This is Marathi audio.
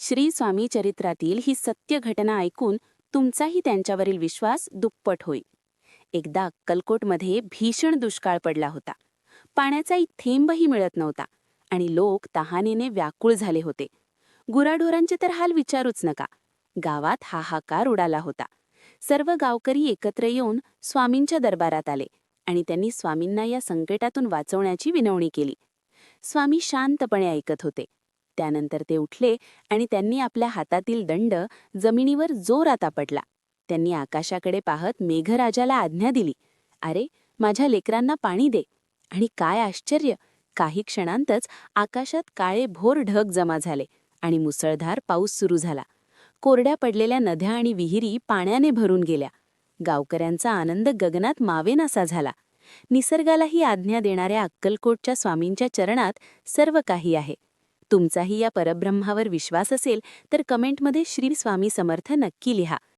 श्री स्वामी चरित्रातील ही सत्य घटना ऐकून तुमचाही त्यांच्यावरील विश्वास दुप्पट होईल. एकदा अक्कलकोटमध्ये भीषण दुष्काळ पडला होता. पाण्याचाही थेंबही मिळत नव्हता आणि लोक तहानेने व्याकुळ झाले होते. गुराढोरांचे तर हाल विचारूच नका. गावात हाहाकार उडाला होता. सर्व गावकरी एकत्र येऊन स्वामींच्या दरबारात आले आणि त्यांनी स्वामींना या संकटातून वाचवण्याची विनवणी केली. स्वामी शांतपणे ऐकत होते. त्यानंतर ते उठले आणि त्यांनी आपल्या हातातील दंड जमिनीवर जोरात आपटला. त्यांनी आकाशाकडे पाहत मेघराजाला आज्ञा दिली, "अरे, माझ्या लेकरांना पाणी दे." आणि काय आश्चर्य! काही क्षणांतच आकाशात काळे भोर ढग जमा झाले आणि मुसळधार पाऊस सुरू झाला. कोरड्या पडलेल्या नद्या आणि विहिरी पाण्याने भरून गेल्या. गावकऱ्यांचा आनंद गगनात मावेनासा झाला. निसर्गालाही आज्ञा देणाऱ्या अक्कलकोटच्या स्वामींच्या चरणात सर्व काही आहे. तुमचाही या परब्रह्मावर विश्वास असेल तर कमेंटमध्ये श्री स्वामी समर्थ नक्की लिहा.